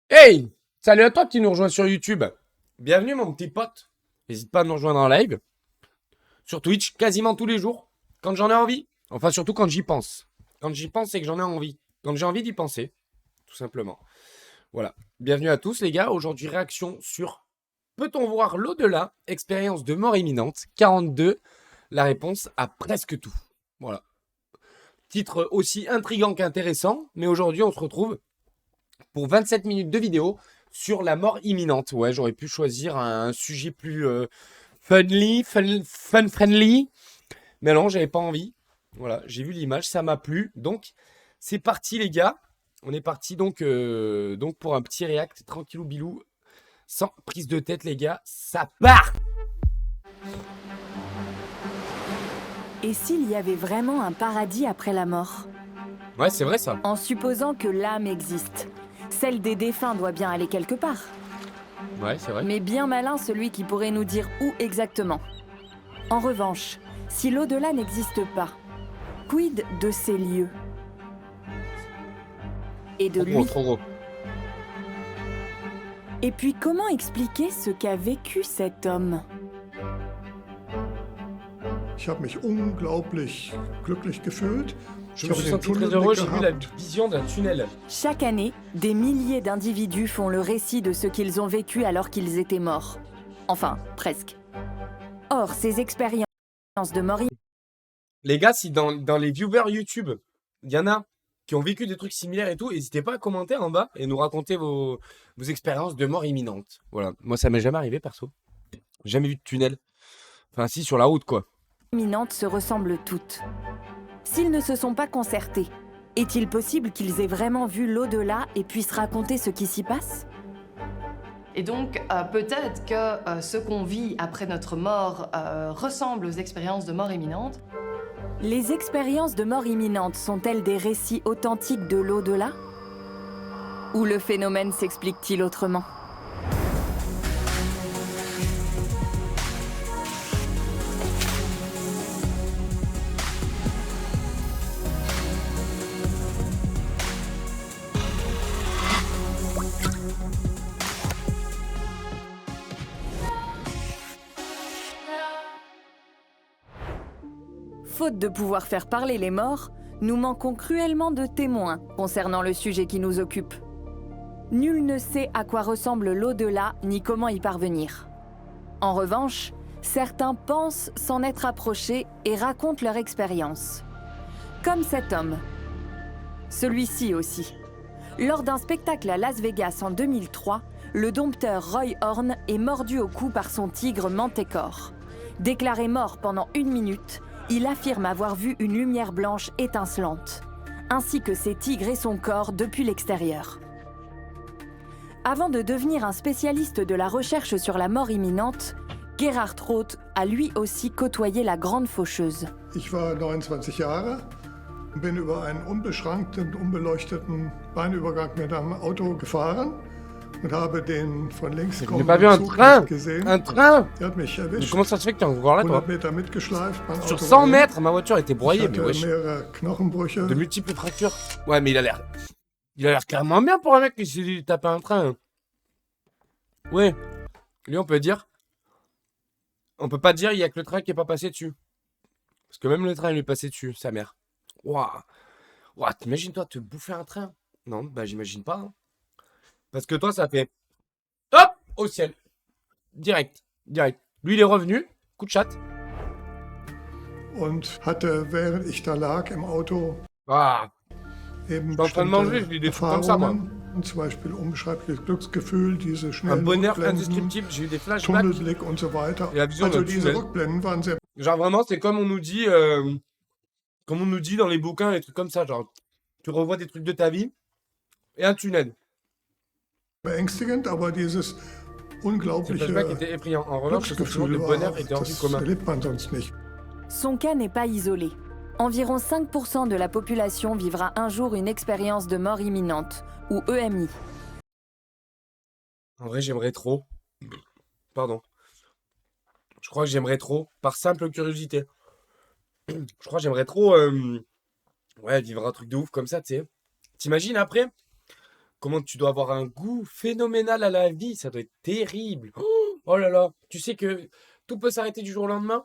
Hey! Salut à toi qui nous rejoins sur YouTube. Bienvenue mon petit pote. N'hésite pas à nous rejoindre en live. Sur Twitch, quasiment tous les jours. Quand j'en ai envie. Enfin, surtout quand j'y pense. Quand j'y pense, c'est que j'en ai envie. Quand j'ai envie d'y penser. Tout simplement. Voilà. Bienvenue à tous les gars. Aujourd'hui, réaction sur peut-on voir l'au-delà? Expérience de mort imminente. 42. La réponse à presque tout. Voilà. Titre aussi intriguant qu'intéressant. Mais aujourd'hui, on se retrouve pour 27 minutes de vidéo sur la mort imminente. Ouais, j'aurais pu choisir un sujet plus fun friendly, mais non, j'avais pas envie. Voilà, j'ai vu l'image, ça m'a plu. Donc, c'est parti les gars. On est parti donc pour un petit react tranquillou bilou, sans prise de tête les gars. Ça part. Et s'il y avait vraiment un paradis après la mort? Ouais, c'est vrai ça. En supposant que l'âme existe, celle des défunts doit bien aller quelque part. Ouais, c'est vrai. Mais bien malin celui qui pourrait nous dire où exactement. En revanche, si l'au-delà n'existe pas, quid de ces lieux? Et de Trop gros, lui? trop gros. Et puis comment expliquer ce qu'a vécu cet homme? Ich habe mich unglaublich glücklich gefühlt. Je Ich me habe suis den senti très heureux, Tunnelblick j'ai vu la gehabt. vision d'un tunnel. Chaque année, des milliers d'individus font le récit de ce qu'ils ont vécu alors qu'ils étaient morts. Enfin, presque. Or, ces expériences de mort Les gars, si dans les viewers YouTube, il y en a qui ont vécu des trucs similaires et tout, n'hésitez pas à commenter en bas et nous raconter vos expériences de mort imminente. Voilà. Moi, ça m'est jamais arrivé, perso. Jamais vu de tunnel. Enfin, si, sur la route, quoi. imminentes se ressemblent toutes. S'ils ne se sont pas concertés, est-il possible qu'ils aient vraiment vu l'au-delà et puissent raconter ce qui s'y passe? Et donc, peut-être que ce qu'on vit après notre mort ressemble aux expériences de mort imminente. Les expériences de mort imminente sont-elles des récits authentiques de l'au-delà? Ou le phénomène s'explique-t-il autrement? Faute de pouvoir faire parler les morts, nous manquons cruellement de témoins concernant le sujet qui nous occupe. Nul ne sait à quoi ressemble l'au-delà ni comment y parvenir. En revanche, certains pensent s'en être approchés et racontent leur expérience. Comme cet homme. Celui-ci aussi. Lors d'un spectacle à Las Vegas en 2003, le dompteur Roy Horn est mordu au cou par son tigre Manticore. Déclaré mort pendant 1 minute, il affirme avoir vu une lumière blanche étincelante, ainsi que ses tigres et son corps depuis l'extérieur. Avant de devenir un spécialiste de la recherche sur la mort imminente, Gerhard Roth a lui aussi côtoyé la grande faucheuse. Ich war 29 Jahre und bin über einen unbeschrankten, unbeleuchteten Bahnübergang mit einem Auto gefahren und habe den von links Je n'ai pas vu kommenden un Zug train. nicht gesehen. Un train. Der hat mich Mais erwischt. comment ça se fait que t'es encore là, toi? 100 Meter mitgeschleift, mein Sur Auto 100 war hin. mètres, ma voiture était Ich broyée, mais hatte wesh. mehrere Knochenbrüche. De multiples fractures. Ouais, mais il a l'air carrément bien pour un mec qui s'est tapé un train. Ouais. Lui, on peut pas dire il y a que le train qui est pas passé dessus. Parce que même le train, il est passé dessus, sa mère. Waouh. Waouh, t'imagines-toi te bouffer un train? Non, bah j'imagine pas, hein. Parce que toi, ça fait hop au ciel. Direct, direct. Lui, il est revenu. Coup de chatte. Und hatte, während ich da lag im Auto, Ah. eben Ich bin en train de manger, je lis des trucs comme ça, moi. Erfahrungen, zum Beispiel unbeschreibliches Glücksgefühl, diese Un schnellen bonheur Rückblenden, indescriptible. J'ai eu des flashbacks. Tunnelblick und so weiter. Et la vision Also d'un diese tunnel. Rückblenden waren sehr Genre vraiment, c'est comme on nous dit dans les bouquins, les trucs comme ça. Genre, tu revois des trucs de ta vie et un tunnel. beängstigend, aber dieses Ces flashbacks unglaubliche étaient effrayants. En revanche, le sentiment de Glücksgefühl bonheur war, était hors du das commun. erlebt man sonst nicht. Son cas n'est pas isolé. Environ 5% de la population vivra un jour une expérience de mort imminente, ou EMI. En vrai, j'aimerais trop. Pardon. Je crois que j'aimerais trop, par simple curiosité. Je crois que j'aimerais trop ouais, vivre un truc de ouf comme ça, tu sais. T'imagines après, Comment tu dois avoir un goût phénoménal à la vie, ça doit être terrible. Oh là là, tu sais que tout peut s'arrêter du jour au lendemain?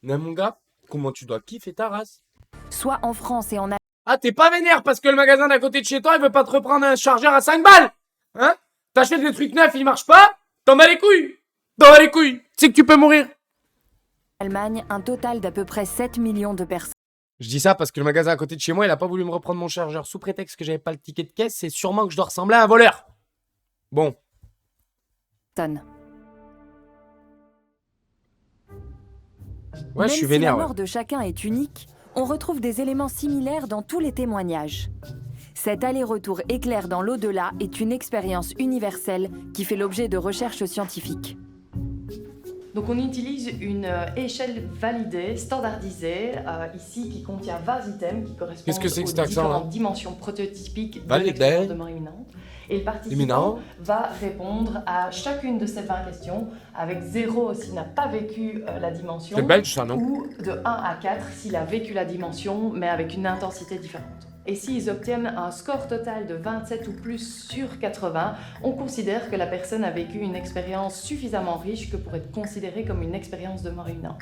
Mais mon gars, comment tu dois kiffer ta race? Soit en France et en Ah, t'es pas vénère parce que le magasin d'à côté de chez toi, il veut pas te reprendre un chargeur à 5 balles? Hein? T'achètes des trucs neufs, ils marchent pas? T'en bats les couilles! T'en bats les couilles! Tu sais que tu peux mourir! Allemagne, un total d'à peu près 7 millions de personnes. Je dis ça parce que le magasin à côté de chez moi, il a pas voulu me reprendre mon chargeur sous prétexte que j'avais pas le ticket de caisse, c'est sûrement que je dois ressembler à un voleur. Bon. Ouais, Même je suis si vénère. la Ouais. mort de chacun est unique, on retrouve des éléments similaires dans tous les témoignages. Cet aller-retour éclair dans l'au-delà est une expérience universelle qui fait l'objet de recherches scientifiques. Donc on utilise une échelle validée, standardisée, ici qui contient 20 items qui correspondent Qu'est-ce que c'est que aux cet accent, différentes là dimensions prototypiques de Validé. l'expérience de mort imminente. Et le participant Imminent. va répondre à chacune de ces 20 questions avec 0 s'il n'a pas vécu la dimension, C'est belge ça, non? ou de 1 à 4 s'il a vécu la dimension mais avec une intensité différente. Et s'ils obtiennent un score total de 27 ou plus sur 80, on considère que la personne a vécu une expérience suffisamment riche que pour être considérée comme une expérience de mort imminente.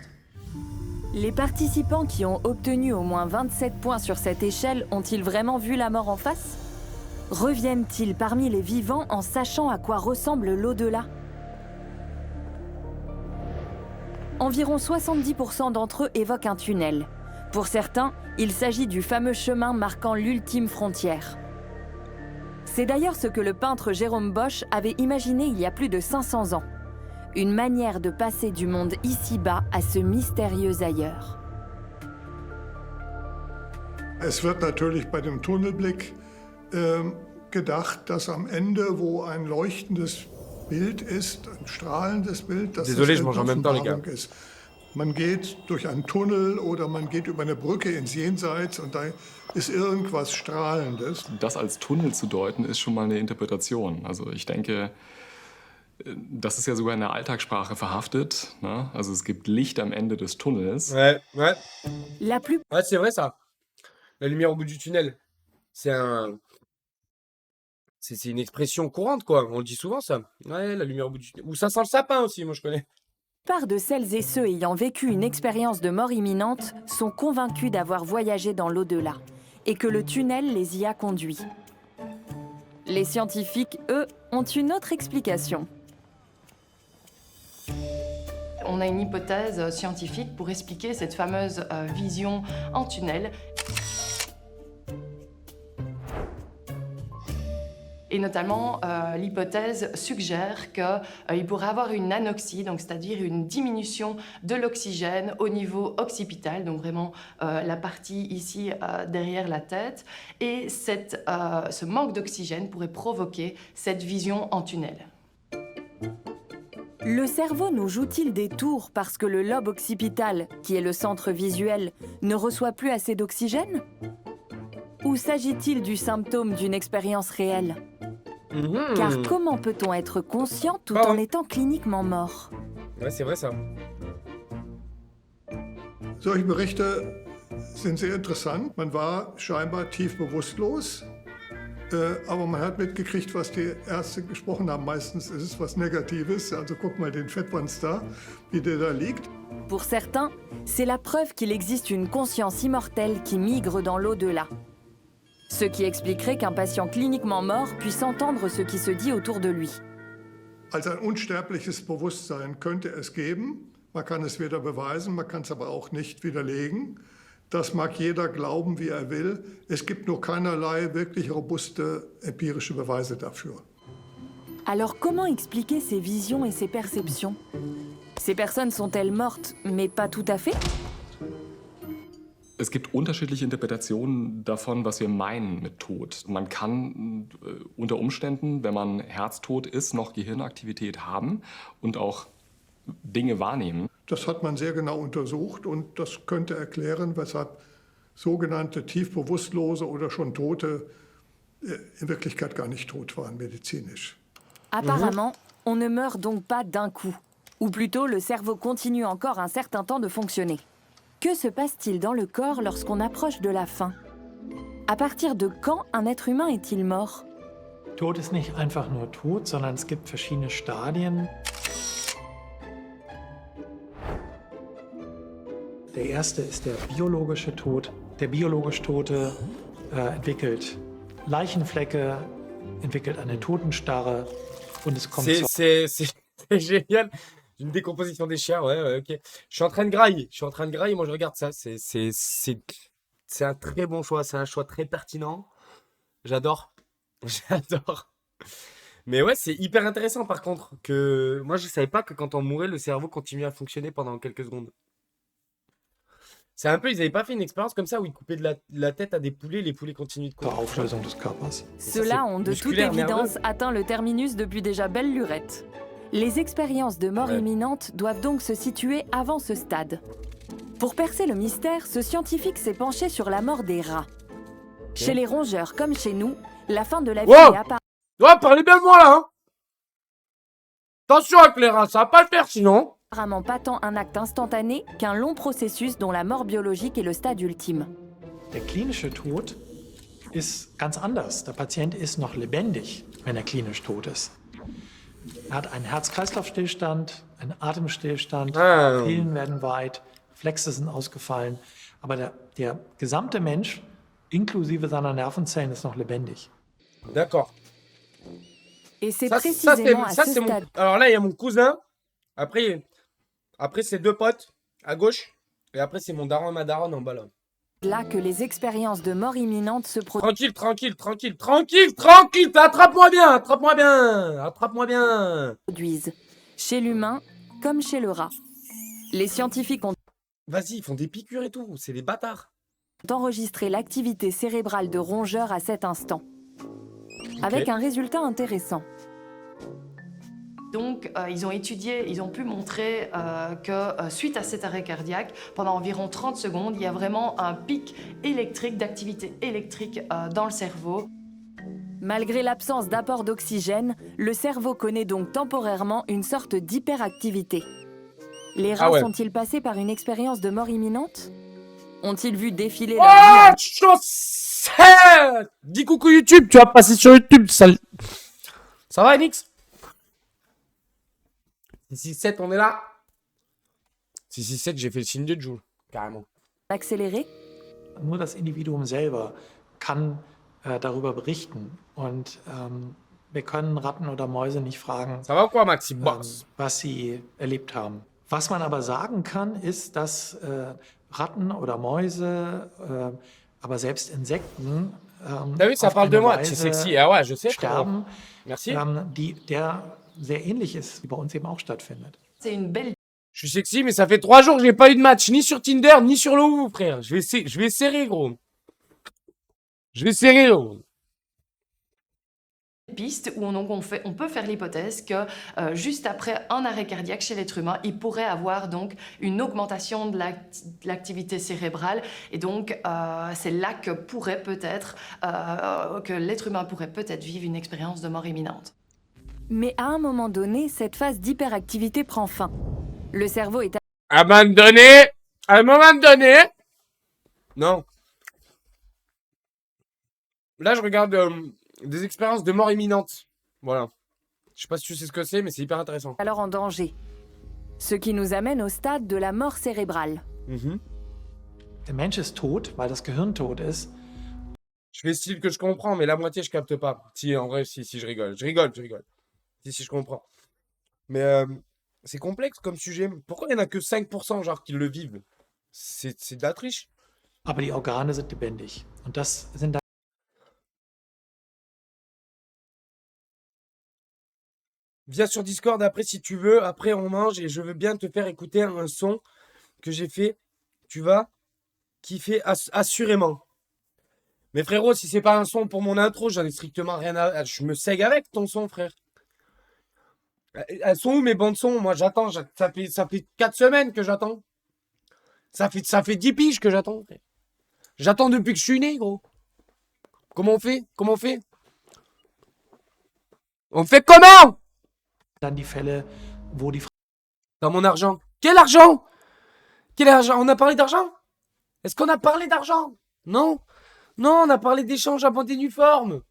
Les participants qui ont obtenu au moins 27 points sur cette échelle ont-ils vraiment vu la mort en face? Reviennent-ils parmi les vivants en sachant à quoi ressemble l'au-delà? Environ 70% d'entre eux évoquent un tunnel. Pour certains, il s'agit du fameux chemin marquant l'ultime frontière. C'est d'ailleurs ce que le peintre Jérôme Bosch avait imaginé il y a plus de 500 ans. Une manière de passer du monde ici-bas à ce mystérieux ailleurs. Es wird natürlich bei dem Tunnelblick gedacht, dass am Ende, wo ein leuchtendes Bild ist, ein strahlendes Bild, dass Désolé, das je mange en même temps, les gars. Weltoffenbarung ist. Man geht durch einen Tunnel oder man geht über eine Brücke ins Jenseits und da ist irgendwas Strahlendes. Das als Tunnel zu deuten, ist schon mal eine Interpretation. Also ich denke, das ist ja sogar in der Alltagssprache verhaftet. Ne? Also es gibt Licht am Ende des Tunnels. Ouais, ouais. La plus Ouais, c'est vrai ça. La lumière au bout du tunnel. C'est un. C'est une expression courante, quoi. On le dit souvent, ça. Ouais, la lumière au bout du tunnel. Ou ça sent le sapin aussi, moi je connais. plupart de celles et ceux ayant vécu une expérience de mort imminente sont convaincus d'avoir voyagé dans l'au-delà et que le tunnel les y a conduits. Les scientifiques, eux, ont une autre explication. On a une hypothèse scientifique pour expliquer cette fameuse vision en tunnel. Et notamment, l'hypothèse suggère qu'il pourrait avoir une anoxie, donc c'est-à-dire une diminution de l'oxygène au niveau occipital, donc vraiment la partie ici derrière la tête. Et ce manque d'oxygène pourrait provoquer cette vision en tunnel. Le cerveau nous joue-t-il des tours parce que le lobe occipital, qui est le centre visuel, ne reçoit plus assez d'oxygène? Ou s'agit-il du symptôme d'une expérience réelle? Car comment peut-on être conscient tout en étant cliniquement mort? Ouais, c'est vrai ça. Solche Berichte sind sehr interessant. Man war scheinbar tief bewusstlos, aber man hat mitgekriegt, was die Ärzte gesprochen haben. Meistens ist es was Negatives. Also guck mal den Fettwanz da, wie der da liegt. Pour certains, c'est la preuve qu'il existe une conscience immortelle qui migre dans l'au-delà. Ce qui expliquerait qu'un patient cliniquement mort puisse entendre ce qui se dit autour de lui. Also ein unsterbliches Bewusstsein könnte es geben. Man kann es weder beweisen, man kann es aber auch nicht widerlegen. Das mag jeder glauben, wie er will. Es gibt nur keinerlei wirklich robuste empirische Beweise dafür. Alors comment expliquer ces visions et ces perceptions? Ces personnes sont-elles mortes, mais pas tout à fait? Es gibt unterschiedliche Interpretationen davon, was wir meinen mit Tod. Man kann unter Umständen, wenn man herztot ist, noch Gehirnaktivität haben und auch Dinge wahrnehmen. Das hat man sehr genau untersucht und das könnte erklären, weshalb sogenannte tiefbewusstlose oder schon Tote in Wirklichkeit gar nicht tot waren medizinisch. Apparemment, on ne meurt donc pas d'un coup. Ou plutôt, le cerveau continue encore un certain temps de fonctionner. Que se passe-t-il dans le corps lorsqu'on approche de la fin? À partir de quand un être humain est-il mort? Tod ist nicht einfach nur Tod, sondern es gibt verschiedene Stadien. Der erste ist der biologische Tod. Der biologisch Tote entwickelt Leichenflecke, entwickelt eine Totenstarre und es kommt zur C'est génial. Une décomposition des chiens, ouais, ok. Je suis en train de grailler. Moi, je regarde ça. C'est un très bon choix. C'est un choix très pertinent. J'adore. J'adore. Mais ouais, c'est hyper intéressant par contre. Que moi, je savais pas que quand on mourait, le cerveau continuait à fonctionner pendant quelques secondes. C'est un peu, ils avaient pas fait une expérience comme ça où ils coupaient de la tête à des poulets, les poulets continuent de courir. Auflösung des Körpers. Ceux-là ont de toute musculaire, évidence atteint le terminus depuis déjà belle lurette. Les expériences de mort Ouais. imminente doivent donc se situer avant ce stade. Pour percer le mystère, ce scientifique s'est penché sur la mort des rats. Chez les rongeurs comme chez nous, la fin de la vie Wow. est apparue Ouais, parlez bien de moi là, hein. Attention avec les rats, ça va pas le faire sinon. apparemment pas tant un acte instantané qu'un long processus dont la mort biologique est le stade ultime. Der klinische Tod ist ganz anders. Der Patient ist noch lebendig, wenn er klinisch tot ist. Er hat einen Herz-Kreislauf-Stillstand, einen Atemstillstand, Ah. Pupillen werden weit, Reflexe sind ausgefallen. Aber der gesamte Mensch, inklusive seiner Nervenzellen, ist noch lebendig. D'accord. Et c'est Ça, précisément à ça, ce c'est mon. stade Alors là, il y a mon cousin. Après c'est deux potes à gauche. Et après, c'est mon daron et ma daronne en bas là. là que les expériences de mort imminente se Tranquille. Attrape-moi bien. produisent, chez l'humain comme chez le rat. Les scientifiques ont Vas-y, ils font des piqûres et tout. C'est des bâtards. enregistré l'activité cérébrale de rongeurs à cet instant, avec un résultat intéressant. Donc, ils ont étudié, ils ont pu montrer que suite à cet arrêt cardiaque, pendant environ 30 secondes, il y a vraiment un pic électrique, d'activité électrique dans le cerveau. Malgré l'absence d'apport d'oxygène, le cerveau connaît donc temporairement une sorte d'hyperactivité. Les rats Ah ouais. sont-ils passés par une expérience de mort imminente? Ont-ils vu défiler leur Oh, vie chaussette. Dis coucou YouTube, tu vas passer sur YouTube, sale. Ça va, Nix? 667, on est là. 667, j'ai fait le signe de Joule, carrément. accélérée? Nur das Individuum selber kann darüber berichten. Und wir können Ratten oder Mäuse nicht fragen, Ça va ou quoi, Maxi Boss? was sie erlebt haben. Was man aber sagen kann, ist, dass Ratten oder Mäuse, aber selbst Insekten T'as vu, ça auf parle de eine moi, c'est Weise sexy. Ah ouais, je sais, frérot. sterben, Merci. der sehr ähnlich ist, wie bei uns eben auch stattfindet. C'est une belle Je suis sexy, mais ça fait 3 jours que j'ai pas eu de match, ni sur Tinder, ni sur le Woo, frère. Je vais serrer, gros. piste où on peut faire l'hypothèse que juste après un arrêt cardiaque chez l'être humain, il pourrait avoir donc une augmentation de l'activité cérébrale. Et donc, c'est là que que l'être humain pourrait peut-être vivre une expérience de mort imminente. Mais à un moment donné, cette phase d'hyperactivité prend fin. Le cerveau est À un moment donné. Non. Là, je regarde des expériences de mort imminente. Voilà. Je sais pas si tu sais ce que c'est, mais c'est hyper intéressant. alors en danger. Ce qui nous amène au stade de la mort cérébrale. Der Mensch ist tot, weil das Gehirn tot ist. Je fais style que je comprends, mais la moitié, je capte pas. Si, en vrai, si, je rigole. Je rigole. Si, je comprends. Mais c'est complexe comme sujet. Pourquoi il n'y en a que 5% genre qui le vivent? C'est de la triche. Aber die Organe sind lebendig. Und das sind Viens sur Discord après si tu veux. Après, on mange et je veux bien te faire écouter un son que j'ai fait. Tu vas kiffer assurément. Mais frérot, si c'est pas un son pour mon intro, j'en ai strictement rien à... Je me sègue avec ton son, frère. Elles sont où mes bandes son? Moi, j'attends. Ça fait 4 semaines que j'attends. Ça fait 10 piges que j'attends. frère. J'attends depuis que je suis né, gros. Comment on fait? On fait comment? dann die Fälle, wo die Dans mon argent. Quel argent? Quel argent? On a parlé d'argent? Est-ce qu'on a parlé d'argent? Non. Non, on a parlé d'échange à bande uniforme.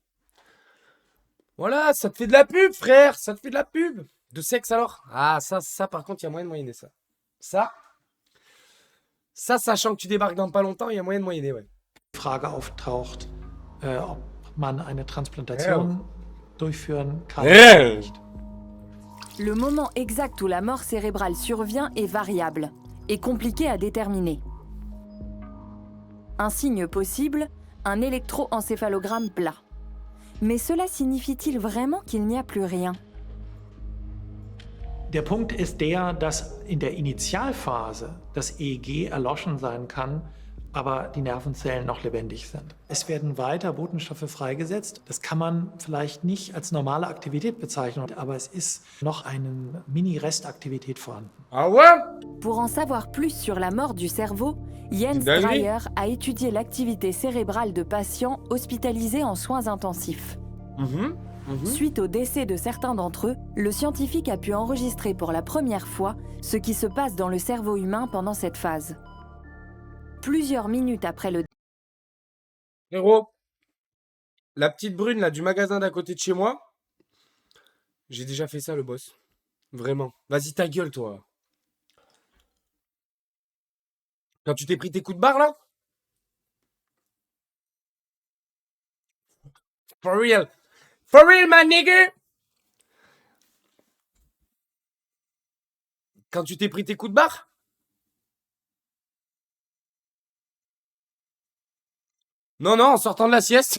Voilà, ça te fait de la pub, frère. Ça te fait de la pub. De sexe alors? Ah, ça, par contre, il y a moyen de moyenner ça. Ça, sachant que tu débarques dans pas longtemps, il y a moyen de moyenner, ouais. Die Frage auftaucht, ob man eine Transplantation durchführen kann oder nicht. Le moment exact où la mort cérébrale survient est variable et compliqué à déterminer. Un signe possible, un électroencéphalogramme plat. Mais cela signifie-t-il vraiment qu'il n'y a plus rien? Der Punkt ist der, dass in der Initialphase das EEG erloschen sein kann, aber die Nervenzellen noch lebendig sind. Es werden weiter Botenstoffe freigesetzt. Das kann man vielleicht nicht als normale Aktivität bezeichnen, aber es ist noch eine Mini-Restaktivität vorhanden. Ah ouais? Pour en savoir plus sur la mort du cerveau, Jens Dinguerie. Dreyer a étudié l'activité cérébrale de patients hospitalisés en soins intensifs. Suite au décès de certains d'entre eux, le scientifique a pu enregistrer pour la première fois ce qui se passe dans le cerveau humain pendant cette phase. Plusieurs minutes après le Frérot, la petite brune là du magasin d'à côté de chez moi, j'ai déjà fait ça, le boss. Vraiment. Vas-y, ta gueule, toi. Quand tu t'es pris tes coups de barre là? For real. For real, my nigga. Quand tu t'es pris tes coups de barre? Non, en sortant de la sieste.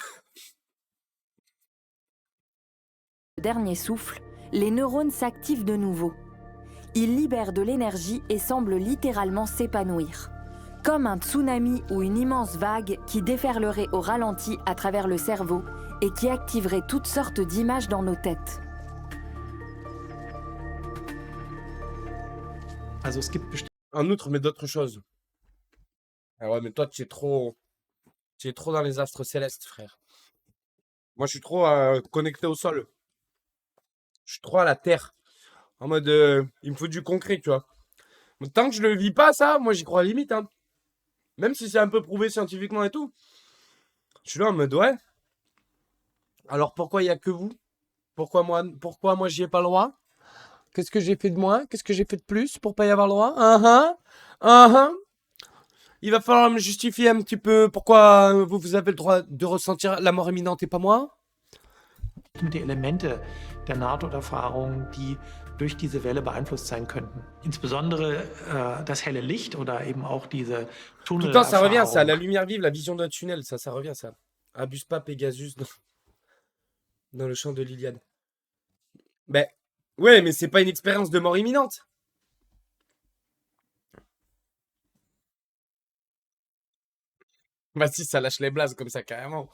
dernier souffle, les neurones s'activent de nouveau. Ils libèrent de l'énergie et semblent littéralement s'épanouir. Comme un tsunami ou une immense vague qui déferlerait au ralenti à travers le cerveau et qui activerait toutes sortes d'images dans nos têtes. Also es gibt En outre, mais d'autres choses. Ah ouais, mais toi, tu es trop dans les astres célestes, frère. Moi, je suis trop connecté au sol. Je suis trop à la terre. En mode, il me faut du concret, tu vois. Mais tant que je le vis pas, ça, moi, j'y crois à la limite, hein. Même si c'est un peu prouvé scientifiquement et tout. Je suis là en mode, ouais. Alors, pourquoi il n'y a que vous? Pourquoi moi, j'y ai pas le droit? Qu'est-ce que j'ai fait de moins? Qu'est-ce que j'ai fait de plus pour pas y avoir le droit? Il va falloir me justifier un petit peu pourquoi vous avez le droit de ressentir la mort imminente et pas moi? bestimmte Elemente der Nahtoderfahrung, die durch diese Welle beeinflusst sein könnten. Insbesondere das helle Licht oder eben auch diese Tout le temps, ça revient, ça. La Tunnelerfahrung. lumière vive, la vision d'un tunnel, ça revient, ça. Abuse pas, Pegasus, dans le champ de l'Iliade. Ben, ouais, mais c'est pas une expérience de mort imminente. Bah si, ça lâche les blazes comme ça, carrément.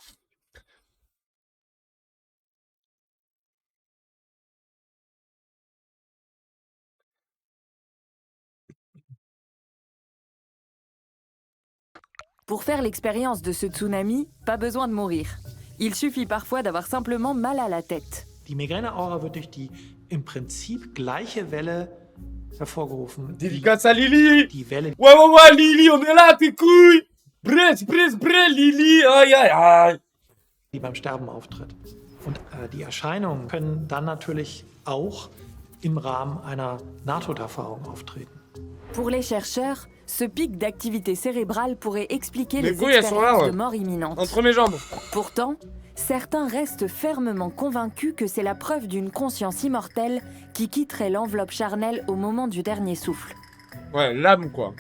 Pour faire l'expérience de ce tsunami, pas besoin de mourir. Il suffit parfois d'avoir simplement mal à la tête. Die Migräneaura wird durch die im Prinzip gleiche Welle hervorgerufen. Dédicace à Lily. Die Welle, Ouais, Lily, on est là, tes couilles. Bresse, Lily. Aïe, aïe, aïe. die beim Sterben auftritt. Und die Erscheinungen können dann natürlich auch im Rahmen einer Nahtoderfahrung auftreten. Pour les chercheurs, ce pic d'activité cérébrale pourrait expliquer Les les couilles, elles sont là, expériences ouais. de mort imminente. Entre mes jambes. Pourtant, certains restent fermement convaincus que c'est la preuve d'une conscience immortelle qui quitterait l'enveloppe charnelle au moment du dernier souffle. Ouais, l'âme, quoi.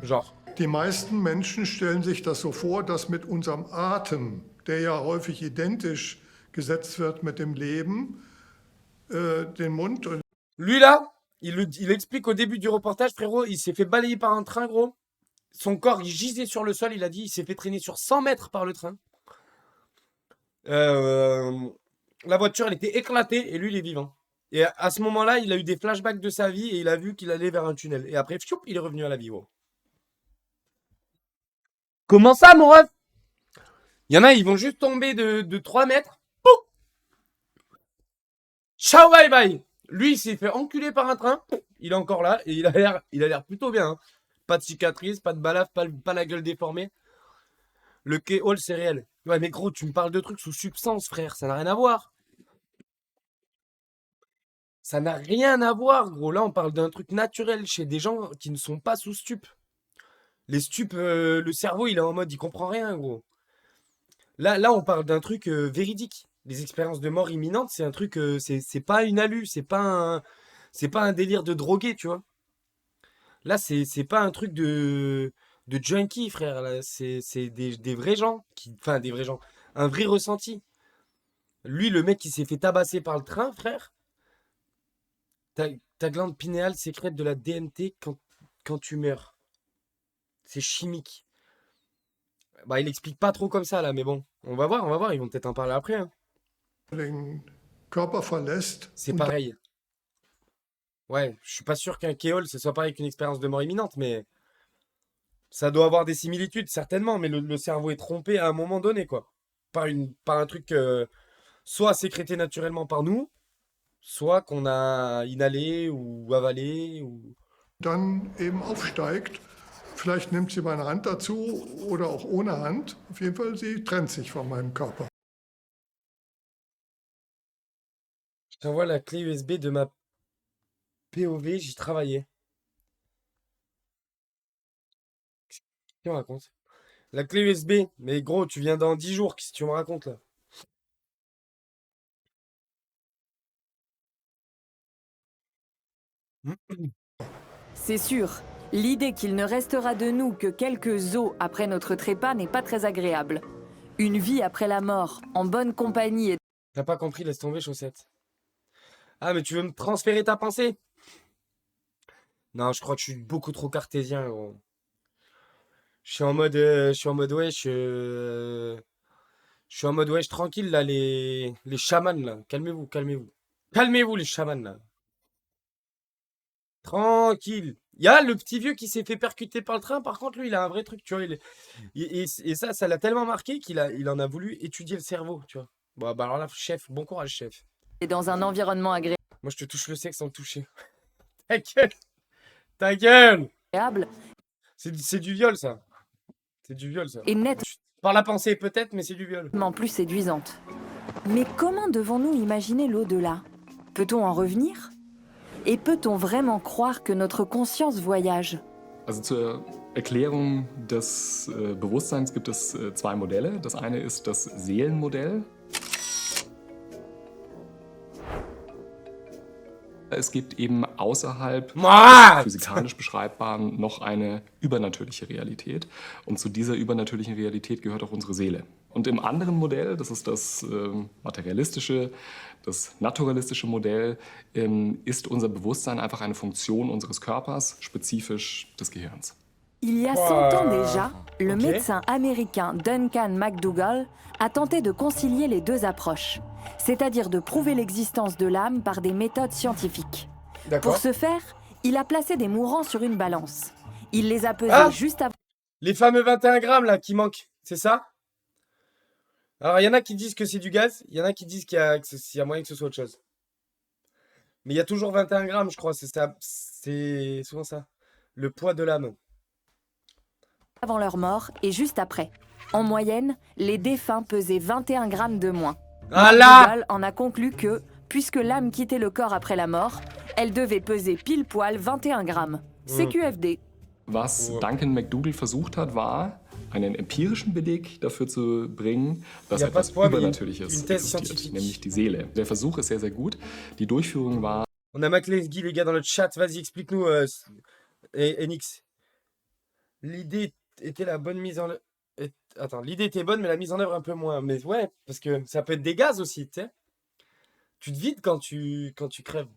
Genre. Die meisten Menschen stellen sich das so vor, dass mit unserem Atem, der ja häufig identisch gesetzt wird mit dem Leben, den Mund und Lui, là, il explique au début du reportage, frérot, il s'est fait balayer par un train, gros. Son corps, il gisait sur le sol, il a dit, il s'est fait traîner sur 100 mètres par le train. La voiture, elle était éclatée et lui, il est vivant. Et à ce moment-là, il a eu des flashbacks de sa vie et il a vu qu'il allait vers un tunnel. Et après, fioup, il est revenu à la vie, gros. Comment ça, mon ref? Il y en a, ils vont juste tomber de 3 mètres. Pouf. Ciao, bye bye. Lui, il s'est fait enculer par un train. Il est encore là et il a l'air plutôt bien, hein. Pas de cicatrice, pas de balafre, pas la gueule déformée. Le K-Hall, c'est réel. Ouais, mais gros, tu me parles de trucs sous substance, frère. Ça n'a rien à voir. Ça n'a rien à voir, gros. Là, on parle d'un truc naturel chez des gens qui ne sont pas sous stup. Les stupes, le cerveau, il est en mode, il comprend rien, gros. Là, on parle d'un truc véridique. Les expériences de mort imminente, c'est un truc, c'est pas une halu, c'est pas un délire de drogué, tu vois. Là, c'est pas un truc de junkie, frère. Là, c'est des vrais gens, enfin des vrais gens, un vrai ressenti. Lui, le mec qui s'est fait tabasser par le train, frère, ta glande pinéale sécrète de la DMT quand tu meurs. C'est chimique. Bah, il explique pas trop comme ça, là, mais bon, on va voir, ils vont peut-être en parler après, hein. den Körper verlässt. C'est Und pareil. Ouais, je suis pas sûr qu'un kéol, ce soit pareil qu'une expérience de mort imminente, mais ça doit avoir des similitudes, certainement, mais le cerveau est trompé à un moment donné, quoi. Par un truc soit sécrété naturellement par nous, soit qu'on a inhalé ou avalé, ou... dann eben aufsteigt. Vielleicht nimmt sie meine Hand dazu oder auch ohne Hand. Auf jeden Fall, sie trennt sich von meinem Körper. Je t'envoie la clé USB de ma POV, j'y travaillais. Qu'est-ce que tu me racontes? La clé USB, mais gros, tu viens dans 10 jours, qu'est-ce que tu me racontes, là? C'est sûr, l'idée qu'il ne restera de nous que quelques os après notre trépas n'est pas très agréable. Une vie après la mort, en bonne compagnie et T'as pas compris, laisse tomber, chaussette. Ah, mais tu veux me transférer ta pensée? Non, je crois que je suis beaucoup trop cartésien, gros. Je suis en mode wesh, je suis en mode wesh tranquille là, les chamans là. Calmez-vous, calmez-vous. Calmez-vous les chamans là. Tranquille. Il y a le petit vieux qui s'est fait percuter par le train, par contre lui il a un vrai truc, tu vois. Et ça l'a tellement marqué il en a voulu étudier le cerveau, tu vois. Bon, bah alors là, chef, bon courage, chef. dans un environnement Moi je te touche le sexe sans le toucher. Ta gueule! Ta gueule! agréable C'est du viol ça. C'est du viol ça. et Par la pensée peut-être, mais c'est du viol. nettement plus séduisante. Mais comment devons-nous imaginer l'au-delà? Peut-on en revenir? Et peut-on vraiment croire que notre conscience voyage? Also zur Erklärung des Bewusstseins gibt es zwei Modelle. Das eine ist das Seelenmodell. Es gibt eben außerhalb Moi! physikalisch beschreibbaren noch eine übernatürliche Realität. Und zu dieser übernatürlichen Realität gehört auch unsere Seele. Und im anderen Modell, das ist das materialistische, das naturalistische Modell, ist unser Bewusstsein einfach eine Funktion unseres Körpers, spezifisch des Gehirns. Il y a 100 ans déjà, le Ok. médecin américain Duncan McDougall a tenté de concilier les deux approches, c'est-à-dire de prouver l'existence de l'âme par des méthodes scientifiques. D'accord. Pour ce faire, il a placé des mourants sur une balance. Il les a pesés Ah juste avant Les fameux 21 grammes là qui manquent, c'est ça? Alors il y en a qui disent que c'est du gaz, il y en a qui disent qu'il y a moyen que ce soit autre chose. Mais il y a toujours 21 grammes, je crois, c'est ça, c'est souvent ça. Le poids de l'âme. leur mort et juste après. En moyenne, les défunts pesaient 21 grammes de moins. Ah là! McDougall en a conclu que, puisque l'âme quittait le corps après la mort, elle devait peser pile poil 21 grammes. CQFD. Was Oh. Duncan McDougall versucht hat, war, einen empirischen Beleg dafür zu bringen, dass Ja, etwas pas vor, mais Übernatürliches une thèse existiert, scientifique. nämlich die Seele. Der Versuch ist sehr, sehr gut. Die Durchführung war On a McLesguy, les gars, dans le chat. Vas-y, explique-nous, Enix. L'idée était la bonne mise en œuvre. Attends, l'idée était bonne, mais la mise en œuvre un peu moins. Mais ouais, parce que ça peut être des gaz aussi, tu sais. Tu te vides quand tu crèves.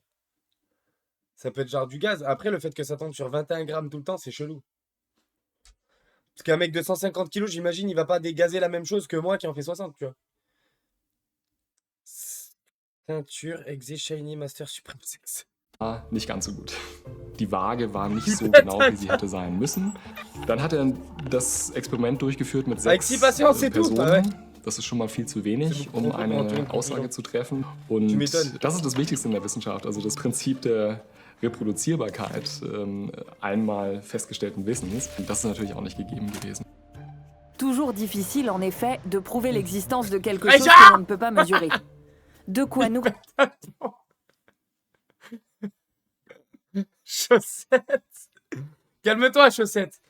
Ça peut être genre du gaz. Après, le fait que ça tombe sur 21 grammes tout le temps, c'est chelou. Parce qu'un mec de 150 kilos, j'imagine, il va pas dégazer la même chose que moi qui en fait 60, tu vois. Ceinture, Exe, Shiny, Master, Supreme Sex. nicht ganz so gut. Die Waage war nicht so genau, wie sie hätte sein müssen. Dann hat er das Experiment durchgeführt mit 6 Excitation, c'est tout, Personen. ouais. Das ist schon mal viel zu wenig, C'est um beaucoup, eine Antoine, Aussage Antoine. zu treffen. Tu Und m'étonnes. das ist das Wichtigste in der Wissenschaft, also das Prinzip der Reproduzierbarkeit einmal festgestellten Wissens. Und das ist natürlich auch nicht gegeben gewesen. Toujours difficile, en effet, de prouver l'existence de quelque Aïcha chose que l'on ne peut pas mesurer. De quoi nous Chaussette. Calme-toi, Chaussette.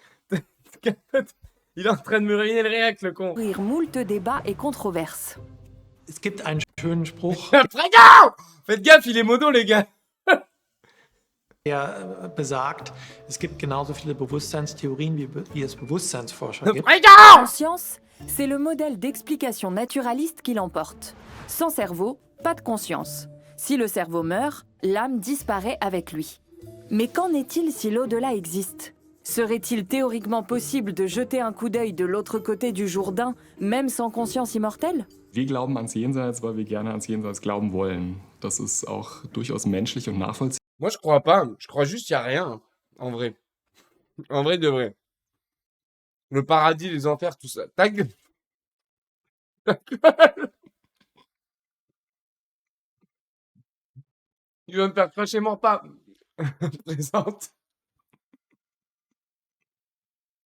Calme-toi. Il est en train de me ruiner le réac, le con. Ouvrir moult débats et controverses. Es gibt einen schönen Spruch, Frégard! Faites gaffe, il est mono, les gars. der besagt, es gibt genauso viele Bewusstseinstheorien, wie es Bewusstseinsforscher gibt. Frégard! En science, c'est le modèle d'explication naturaliste qui l'emporte. Sans cerveau, pas de conscience. Si le cerveau meurt, l'âme disparaît avec lui. Mais qu'en est-il si l'au-delà existe? Serait-il théoriquement possible de jeter un coup d'œil de l'autre côté du Jourdain, même sans conscience immortelle? Wir glauben ans Jenseits, weil wir gerne ans Jenseits glauben wollen. Das ist auch durchaus menschlich und nachvollziehbar. Moi, je crois pas. Je crois juste qu'il n'y a rien, en vrai. En vrai de vrai. Le paradis, les enfers, tout ça. Ta gueule. Ta gueule. Il va me faire cracher mon pas. Présente.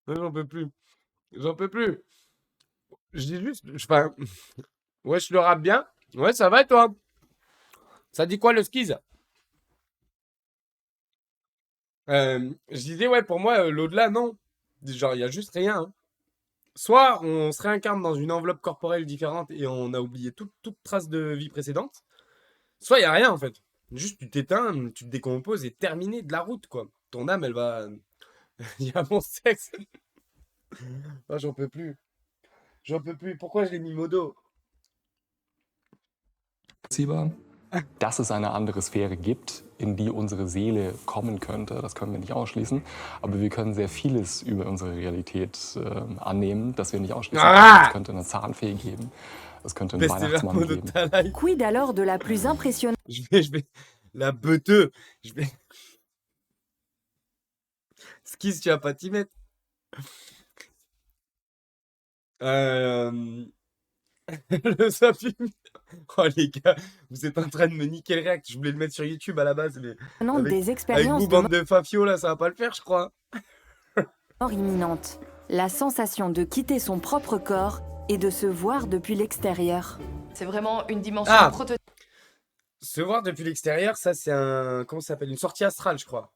J'en peux plus. J'en peux plus. Je dis juste. Enfin. Ouais, je le rappe bien. Ouais, ça va et toi? Ça dit quoi le skis? Je disais, ouais, pour moi, l'au-delà, non. Genre, il y a juste rien, hein. Soit on se réincarne dans une enveloppe corporelle différente et on a oublié toute trace de vie précédente. Soit il n'y a rien, en fait. Juste, tu t'éteins, tu te décomposes et terminé de la route, quoi. Ton âme, elle va. Il y a mon sexe. Ah, j'en peux plus. J'en peux plus. Pourquoi je l'ai mis modo? Dass es eine andere Sphäre gibt, in die unsere Seele kommen könnte, das können wir nicht ausschließen. Aber wir können sehr vieles über unsere Realität annehmen, das wir nicht ausschließen können. Es könnte eine Zahnfee geben, es könnte einen Weihnachtsmann Verbe de geben. ta life. Quid alors de la plus impressionnante Je vais. La beuteux. Je vais. Skis, tu vas pas t'y mettre. Le sapin. Oh les gars, vous êtes en train de me niquer le réact. Je voulais le mettre sur YouTube à la base, mais avec, des avec expériences vous, de bande de fafios, là, ça va pas le faire, je crois. mort imminente. La sensation de quitter son propre corps et de se voir depuis l'extérieur. C'est vraiment une dimension Ah. prototypique Se voir depuis l'extérieur, ça c'est un. Comment ça s'appelle? Une sortie astrale, je crois.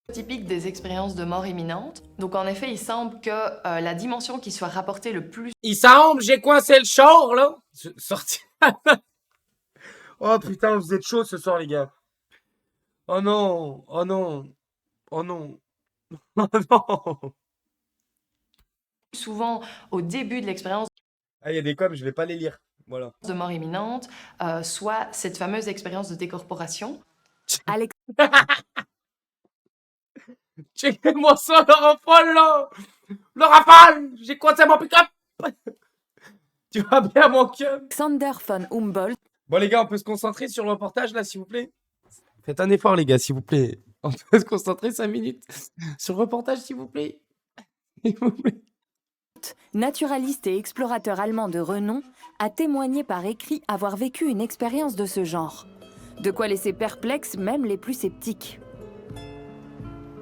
des expériences de mort imminente. Donc en effet, il semble que la dimension qui soit rapportée le plus Il semble, j'ai coincé le char, là. Sorti. Oh putain, vous êtes chaud ce soir, les gars. Oh non, oh non, oh non, oh non. souvent au début de l'expérience Ah, il y a des coms, je vais pas les lire. Voilà. de mort imminente, soit cette fameuse expérience de décorporation. Alex Checkez-moi ça, le rafale, là. Le rafale, j'ai coincé mon pick-up. Tu vas bien, mon cœur. Alexander von Humboldt Bon, les gars, on peut se concentrer sur le reportage, là, s'il vous plaît? Faites un effort, les gars, s'il vous plaît. On peut se concentrer 5 minutes sur le reportage, s'il vous plaît. S'il vous plaît. naturaliste et explorateur allemand de renom, a témoigné par écrit avoir vécu une expérience de ce genre. De quoi laisser perplexes même les plus sceptiques.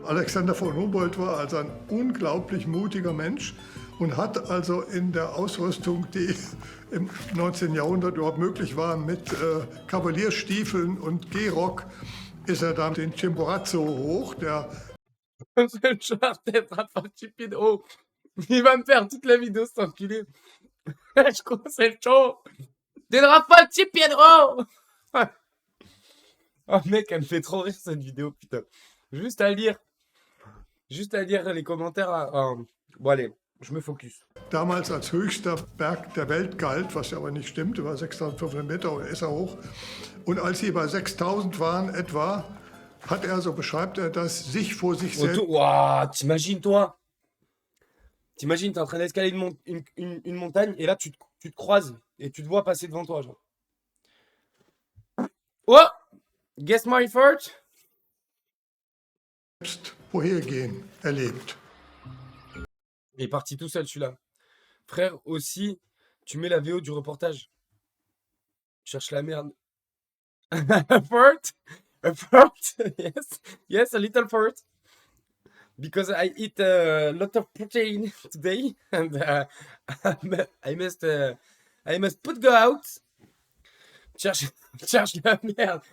Alexander von Humboldt war also ein unglaublich mutiger Mensch und hat also in der Ausrüstung, die im 19. Jahrhundert überhaupt möglich war, mit Kavalierstiefeln und Gehrock, ist er dann den Chimborazo hoch, der C'est le genre d'être un stupide. Oh, il va me faire toute la vidéo, cet enculé. Je crois que c'est le show. Des rafales de Piedro. Oh, mec, elle me fait trop rire, cette vidéo, putain. Juste à lire. Juste à lire les commentaires. Bon, allez, je me focus. damals als höchster Berg der Welt galt, was ja aber nicht stimmt, über 6500 Meter oder ist er hoch. Und als sie bei 6000 waren etwa, hat er, so beschreibt er das, sich vor sich selbst Waouh, t'imagines, toi? T'imagines, t'es en train d'escalader une montagne et là, tu te croises et tu te vois passer devant toi, genre. Oh! Guess my fault? vorhergehen erlebt. Il est parti tout seul, celui-là. Frère, aussi, tu mets la VO du reportage. Tu cherches la merde. A fart? A fart? Yes. Yes, a little fart. Because I eat a lot of protein today. And I must put go out. Cherche la merde.